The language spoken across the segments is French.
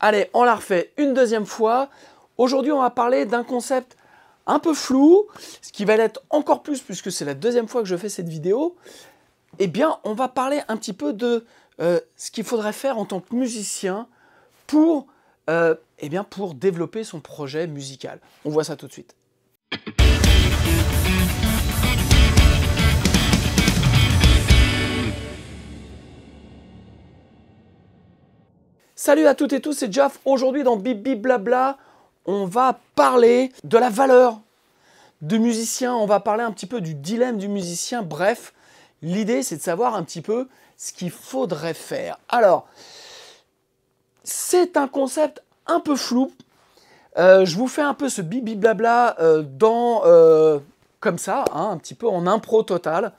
Allez, on la refait une deuxième fois. Aujourd'hui, on va parler d'un concept un peu flou, ce qui va l'être encore plus puisque c'est la deuxième fois que je fais cette vidéo. Eh bien, on va parler un petit peu de ce qu'il faudrait faire en tant que musicien pour, pour développer son projet musical. On voit ça tout de suite. Salut à toutes et tous, c'est Jaf. Aujourd'hui dans Bibi Blabla, on va parler de la valeur du musicien, on va parler un petit peu du dilemme du musicien. Bref, l'idée c'est de savoir un petit peu ce qu'il faudrait faire. Alors, c'est un concept un peu flou. Je vous fais un peu ce Bibi Blabla comme ça, hein, un petit peu en impro total.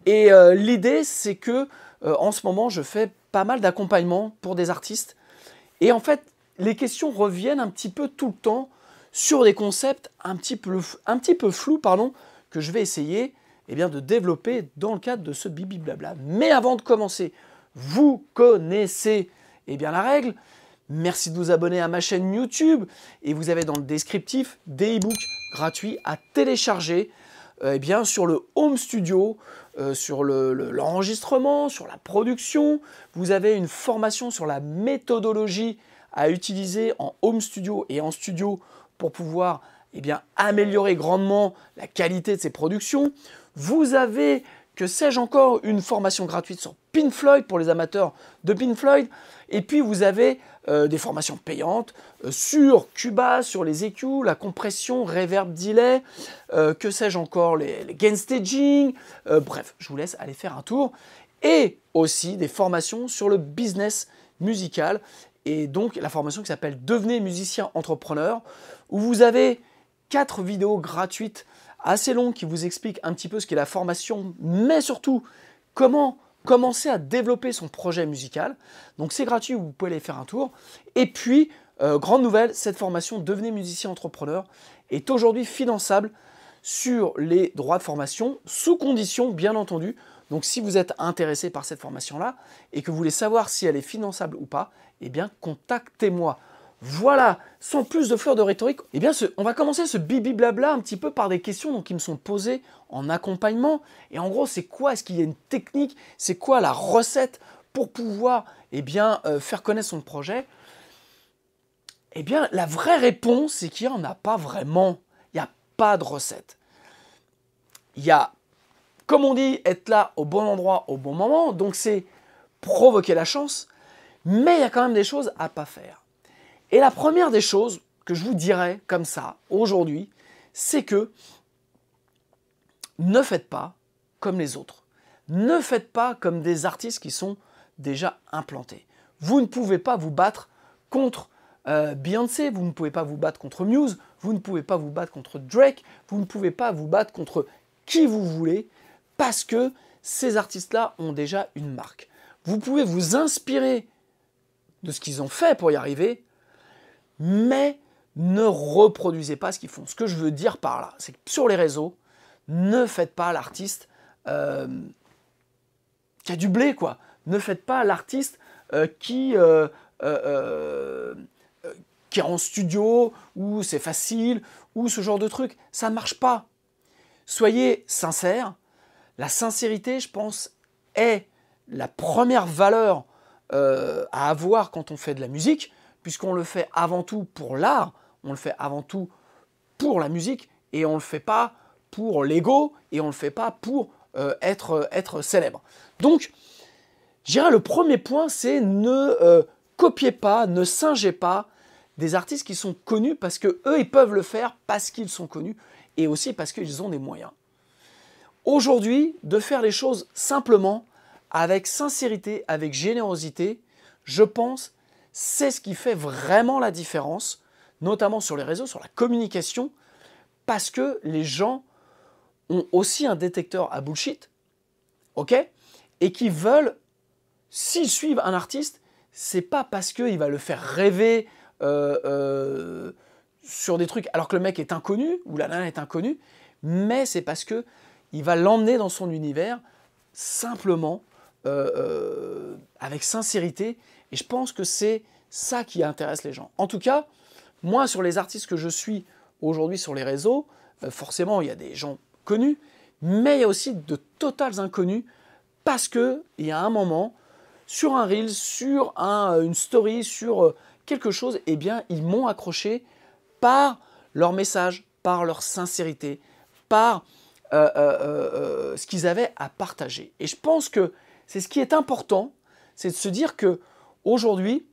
Et l'idée c'est que en ce moment je fais pas mal d'accompagnement pour des artistes. Et en fait, les questions reviennent un petit peu tout le temps sur des concepts un petit peu flous, que je vais essayer de développer dans le cadre de ce Bibi Blabla. Mais avant de commencer, vous connaissez la règle. Merci de vous abonner à ma chaîne YouTube. Et vous avez dans le descriptif des e-books gratuits à télécharger sur le home studio, sur l'enregistrement, sur la production. Vous avez une formation sur la méthodologie à utiliser en home studio et en studio pour pouvoir améliorer grandement la qualité de ces productions. Vous avez, que sais-je encore, une formation gratuite sur Pink Floyd pour les amateurs de Pink Floyd. Et puis vous avez des formations payantes sur Cubase, sur les EQ, la compression, reverb, delay, que sais-je encore, les gain staging. Bref, je vous laisse aller faire un tour. Et aussi des formations sur le business musical. Et donc la formation qui s'appelle Devenez musicien entrepreneur, où vous avez 4 vidéos gratuites assez longues qui vous expliquent un petit peu ce qu'est la formation, mais surtout comment commencer à développer son projet musical. Donc c'est gratuit, vous pouvez aller faire un tour. Et puis, grande nouvelle, cette formation Devenez musicien entrepreneur est aujourd'hui finançable sur les droits de formation, sous condition bien entendu. Donc si vous êtes intéressé par cette formation-là et que vous voulez savoir si elle est finançable ou pas, contactez-moi. Voilà, sans plus de fleurs de rhétorique, on va commencer ce bibi blabla un petit peu par des questions qui me sont posées en accompagnement. Et en gros, c'est quoi? Est-ce qu'il y a une technique? C'est quoi la recette pour pouvoir faire connaître son projet? La vraie réponse, c'est qu'il n'y en a pas vraiment. Il n'y a pas de recette. Il y a, comme on dit, être là au bon endroit au bon moment. Donc c'est provoquer la chance. Mais il y a quand même des choses à ne pas faire. Et la première des choses que je vous dirais comme ça aujourd'hui, c'est que ne faites pas comme les autres. Ne faites pas comme des artistes qui sont déjà implantés. Vous ne pouvez pas vous battre contre Beyoncé, vous ne pouvez pas vous battre contre Muse, vous ne pouvez pas vous battre contre Drake, vous ne pouvez pas vous battre contre qui vous voulez, parce que ces artistes-là ont déjà une marque. Vous pouvez vous inspirer de ce qu'ils ont fait pour y arriver, mais ne reproduisez pas ce qu'ils font. Ce que je veux dire par là, c'est que sur les réseaux, ne faites pas l'artiste qui a du blé, quoi. Ne faites pas l'artiste qui est en studio, où c'est facile, ou ce genre de truc. Ça ne marche pas. Soyez sincères. La sincérité, je pense, est la première valeur à avoir quand on fait de la musique, puisqu'on le fait avant tout pour l'art, on le fait avant tout pour la musique, et on ne le fait pas pour l'ego, et on ne le fait pas pour être célèbre. Donc, je dirais le premier point, c'est ne copiez pas, ne singez pas des artistes qui sont connus, parce qu'eux, ils peuvent le faire parce qu'ils sont connus, et aussi parce qu'ils ont des moyens. Aujourd'hui, de faire les choses simplement, avec sincérité, avec générosité, je pense, c'est ce qui fait vraiment la différence, notamment sur les réseaux, sur la communication, parce que les gens ont aussi un détecteur à bullshit, ok? Et qui veulent, s'ils suivent un artiste, c'est pas parce qu'il va le faire rêver sur des trucs, alors que le mec est inconnu, ou la nana est inconnue, mais c'est parce qu'il va l'emmener dans son univers, simplement, avec sincérité, Et je pense que c'est ça qui intéresse les gens. En tout cas, moi, sur les artistes que je suis aujourd'hui sur les réseaux, forcément, il y a des gens connus, mais il y a aussi de totales inconnus, parce qu'il y a un moment, sur un reel, sur une story, sur quelque chose, eh bien, ils m'ont accroché par leur message, par leur sincérité, par ce qu'ils avaient à partager. Et je pense que c'est ce qui est important, c'est de se dire que aujourd'hui,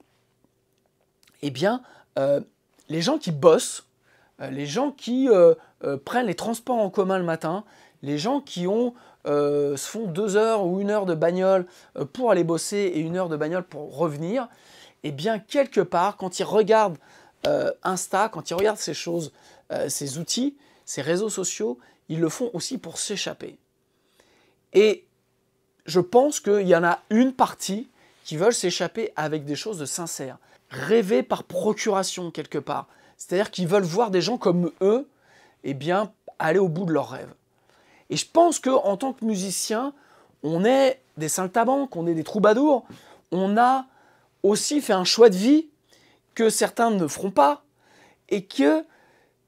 eh bien, les gens qui bossent, les gens qui prennent les transports en commun le matin, les gens qui se font 2 heures ou 1 heure de bagnole pour aller bosser et 1 heure de bagnole pour revenir, eh bien, quelque part, quand ils regardent Insta, quand ils regardent ces choses, ces outils, ces réseaux sociaux, ils le font aussi pour s'échapper. Et je pense qu'il y en a une partie qui veulent s'échapper avec des choses de sincères. Rêver par procuration quelque part. C'est-à-dire qu'ils veulent voir des gens comme eux, eh bien, aller au bout de leurs rêves. Et je pense qu'en tant que musicien, on est des saltimbanques, on est des troubadours, on a aussi fait un choix de vie que certains ne feront pas et qu'ils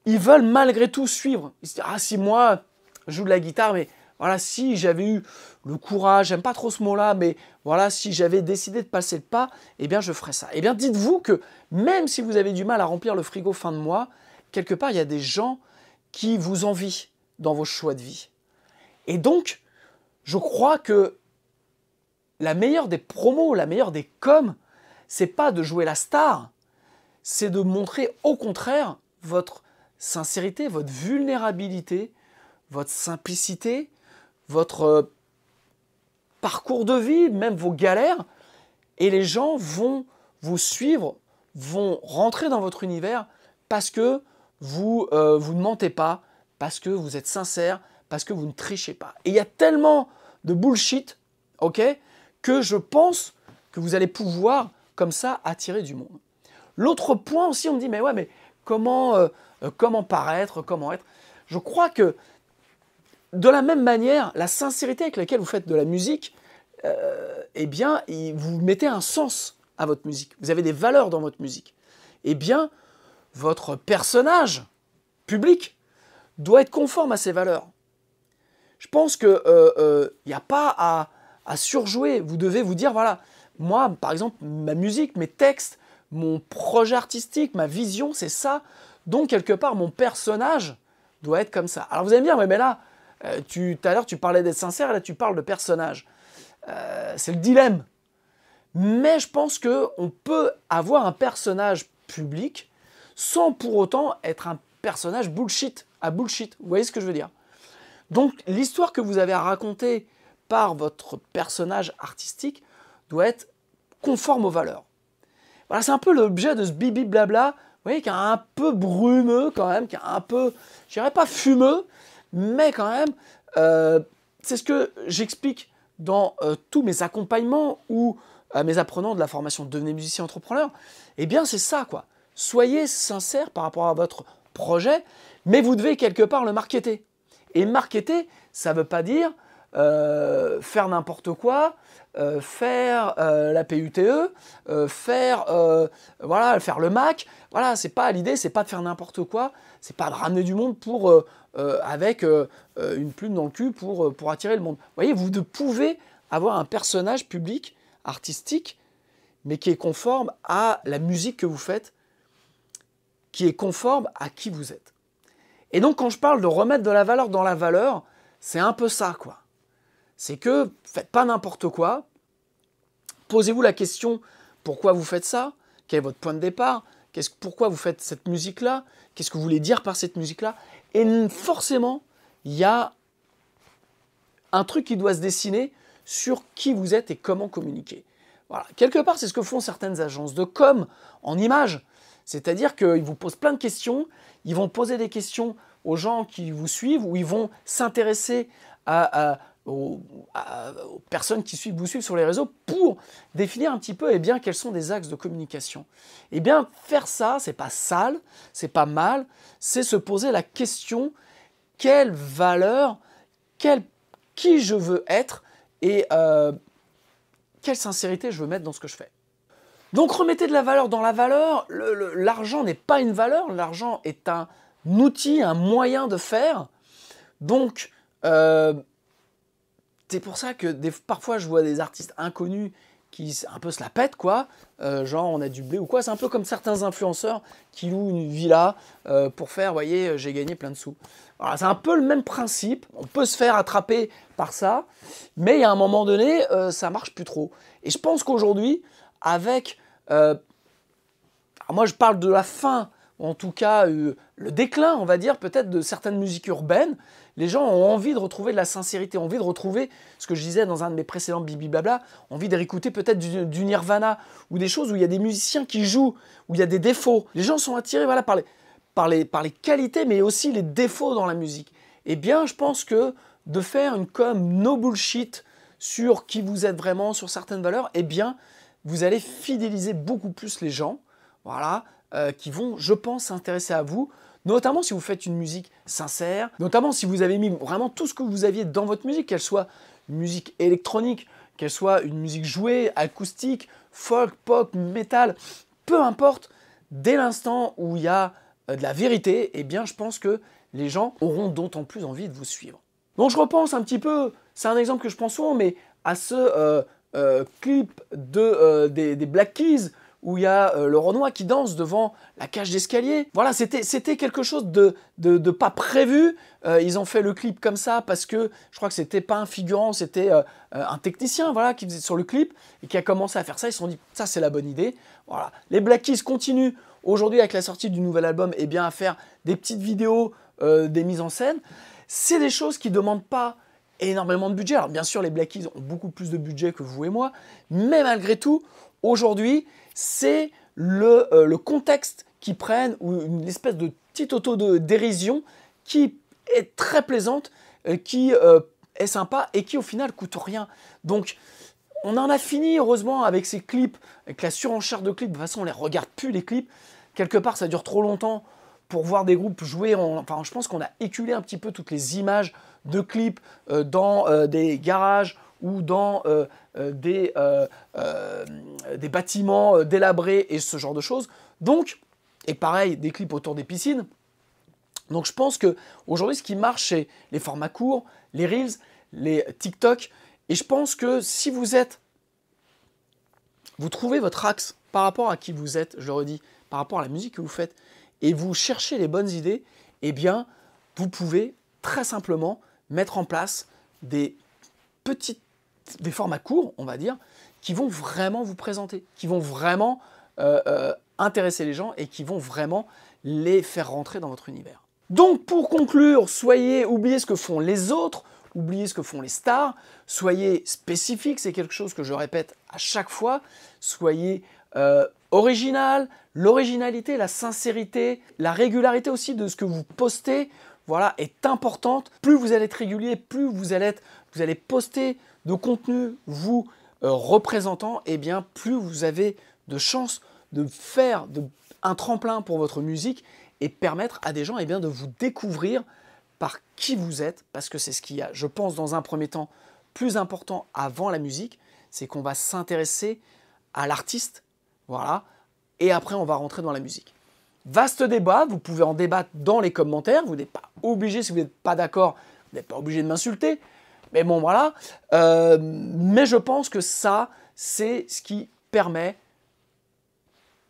veulent malgré tout suivre. Ils se disent, ah si moi, je joue de la guitare, mais voilà, si j'avais eu le courage, j'aime pas trop ce mot-là, mais voilà, si j'avais décidé de passer le pas, eh bien je ferais ça. Eh bien dites-vous que même si vous avez du mal à remplir le frigo fin de mois, quelque part il y a des gens qui vous envient dans vos choix de vie. Et donc, je crois que la meilleure des promos, la meilleure des coms, c'est pas de jouer la star, c'est de montrer au contraire votre sincérité, votre vulnérabilité, votre simplicité, votre parcours de vie, même vos galères, et les gens vont vous suivre, vont rentrer dans votre univers parce que vous ne mentez pas, parce que vous êtes sincère, parce que vous ne trichez pas. Et il y a tellement de bullshit, ok, que je pense que vous allez pouvoir, comme ça, attirer du monde. L'autre point aussi, on me dit, mais ouais, mais comment paraître, comment être? Je crois que, de la même manière, la sincérité avec laquelle vous faites de la musique, eh bien, vous mettez un sens à votre musique. Vous avez des valeurs dans votre musique. Eh bien, votre personnage public doit être conforme à ces valeurs. Je pense qu'il n'y a pas à surjouer. Vous devez vous dire, voilà, moi, par exemple, ma musique, mes textes, mon projet artistique, ma vision, c'est ça. Donc, quelque part, mon personnage doit être comme ça. Alors, vous allez me dire, ouais, mais là, tout à l'heure, tu parlais d'être sincère, et là, tu parles de personnage. C'est le dilemme. Mais je pense qu'on peut avoir un personnage public sans pour autant être un personnage bullshit, à bullshit. Vous voyez ce que je veux dire? Donc, l'histoire que vous avez à raconter par votre personnage artistique doit être conforme aux valeurs. Voilà, c'est un peu l'objet de ce bibi blabla, vous voyez, qui est un peu brumeux quand même, qui est un peu, je dirais pas fumeux, mais quand même, c'est ce que j'explique dans tous mes accompagnements ou mes apprenants de la formation Devenez musicien entrepreneur. Eh bien, c'est ça, quoi. Soyez sincère par rapport à votre projet, mais vous devez quelque part le marketer. Et marketer, ça ne veut pas dire faire n'importe quoi, faire la PUTE, faire le Mac. Voilà, c'est pas l'idée, c'est pas de faire n'importe quoi, c'est pas de ramener du monde avec une plume dans le cul pour attirer le monde. Vous voyez, vous pouvez avoir un personnage public, artistique, mais qui est conforme à la musique que vous faites, qui est conforme à qui vous êtes. Et donc, quand je parle de remettre de la valeur dans la valeur, c'est un peu ça, quoi. C'est que faites pas n'importe quoi. Posez-vous la question, pourquoi vous faites ça? Quel est votre point de départ? Pourquoi vous faites cette musique-là? Qu'est-ce que vous voulez dire par cette musique-là? Et forcément, il y a un truc qui doit se dessiner sur qui vous êtes et comment communiquer. Voilà. Quelque part, c'est ce que font certaines agences de com en images. C'est-à-dire qu'ils vous posent plein de questions, ils vont poser des questions aux gens qui vous suivent, ou ils vont s'intéresser aux personnes qui vous suivent sur les réseaux pour définir un petit peu quels sont des axes de communication. Eh bien, faire ça, c'est pas sale, c'est pas mal, c'est se poser la question quelle valeur, qui je veux être et quelle sincérité je veux mettre dans ce que je fais. Donc remettez de la valeur dans la valeur. L'argent n'est pas une valeur, l'argent est un outil, un moyen de faire. Donc, c'est pour ça que parfois je vois des artistes inconnus qui un peu se la pètent, quoi. Genre on a du blé ou quoi. C'est un peu comme certains influenceurs qui louent une villa pour faire, voyez, j'ai gagné plein de sous. Voilà, c'est un peu le même principe. On peut se faire attraper par ça, mais il y a un moment donné, ça marche plus trop. Et je pense qu'aujourd'hui, avec... moi je parle de la fin, ou en tout cas le déclin, on va dire, peut-être de certaines musiques urbaines. Les gens ont envie de retrouver de la sincérité, ont envie de retrouver ce que je disais dans un de mes précédents Bibi Blabla, envie de réécouter peut-être du Nirvana, ou des choses où il y a des musiciens qui jouent, où il y a des défauts. Les gens sont attirés, voilà, par les qualités, mais aussi les défauts dans la musique. Eh bien, je pense que de faire une com no bullshit sur qui vous êtes vraiment, sur certaines valeurs, eh bien, vous allez fidéliser beaucoup plus les gens, voilà, qui vont, je pense, s'intéresser à vous, notamment si vous faites une musique sincère, notamment si vous avez mis vraiment tout ce que vous aviez dans votre musique, qu'elle soit une musique électronique, qu'elle soit une musique jouée, acoustique, folk, pop, métal, peu importe, dès l'instant où il y a de la vérité, eh bien, je pense que les gens auront d'autant plus envie de vous suivre. Donc je repense un petit peu, c'est un exemple que je pense souvent, mais à ce clip des Black Keys, où il y a le Renoir qui danse devant la cage d'escalier. Voilà, c'était quelque chose de pas prévu. Ils ont fait le clip comme ça parce que je crois que c'était pas un figurant, c'était un technicien, voilà, qui faisait sur le clip et qui a commencé à faire ça. Ils se sont dit, ça c'est la bonne idée. Voilà. Les Black Keys continuent aujourd'hui avec la sortie du nouvel album, eh bien, à faire des petites vidéos, des mises en scène. C'est des choses qui ne demandent pas énormément de budget. Alors bien sûr, les Black Keys ont beaucoup plus de budget que vous et moi, mais malgré tout, aujourd'hui, c'est le contexte qu'ils prennent, ou une espèce de petite auto-dérision qui est très plaisante, qui est sympa et qui au final coûte rien. Donc on en a fini heureusement avec ces clips, avec la surenchère de clips. De toute façon on les regarde plus les clips. Quelque part ça dure trop longtemps pour voir des groupes jouer. Enfin je pense qu'on a éculé un petit peu toutes les images de clips dans des garages ou dans des bâtiments délabrés et ce genre de choses. Donc, et pareil, des clips autour des piscines. Donc je pense qu'aujourd'hui, ce qui marche, c'est les formats courts, les Reels, les TikTok. Et je pense que si vous trouvez votre axe par rapport à qui vous êtes, je le redis, par rapport à la musique que vous faites, et vous cherchez les bonnes idées, eh bien, vous pouvez très simplement mettre en place des formats courts, on va dire, qui vont vraiment vous présenter, qui vont vraiment intéresser les gens et qui vont vraiment les faire rentrer dans votre univers. Donc pour conclure, oubliez ce que font les autres, oubliez ce que font les stars, soyez spécifique, c'est quelque chose que je répète à chaque fois, soyez original, l'originalité, la sincérité, la régularité aussi de ce que vous postez, voilà, est importante. Plus vous allez être régulier, plus vous allez poster de contenu vous représentant, et bien plus vous avez de chances de faire un tremplin pour votre musique et permettre à des gens eh bien, de vous découvrir par qui vous êtes, parce que c'est ce qu'il y a, je pense, dans un premier temps, plus important avant la musique, c'est qu'on va s'intéresser à l'artiste, voilà, et après on va rentrer dans la musique. Vaste débat, vous pouvez en débattre dans les commentaires, vous n'êtes pas obligé, si vous n'êtes pas d'accord, vous n'êtes pas obligé de m'insulter, mais bon voilà, mais je pense que ça, c'est ce qui permet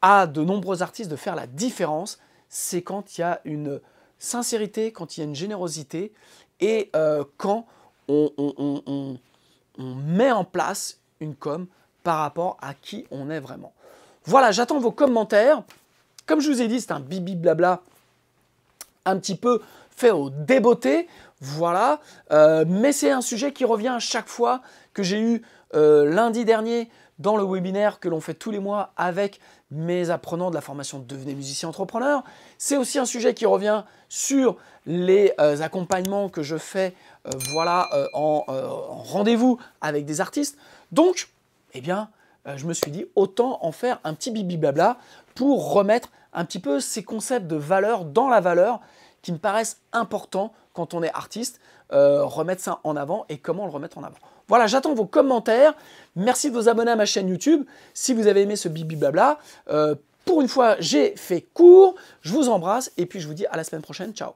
à de nombreux artistes de faire la différence, c'est quand il y a une sincérité, quand il y a une générosité, et quand on met en place une com par rapport à qui on est vraiment. Voilà, j'attends vos commentaires. Comme je vous ai dit, c'est un bibi blabla un petit peu fait au débeauté, voilà. Mais c'est un sujet qui revient à chaque fois, que j'ai eu lundi dernier dans le webinaire que l'on fait tous les mois avec mes apprenants de la formation Devenez musicien entrepreneur. C'est aussi un sujet qui revient sur les accompagnements que je fais voilà, en rendez-vous avec des artistes. Donc, eh bien, je me suis dit autant en faire un petit bibi blabla pour remettre un petit peu ces concepts de valeur dans la valeur qui me paraissent importants quand on est artiste, remettre ça en avant et comment le remettre en avant. Voilà, j'attends vos commentaires. Merci de vous abonner à ma chaîne YouTube. Si vous avez aimé ce bibi blabla, pour une fois, j'ai fait court. Je vous embrasse et puis je vous dis à la semaine prochaine. Ciao.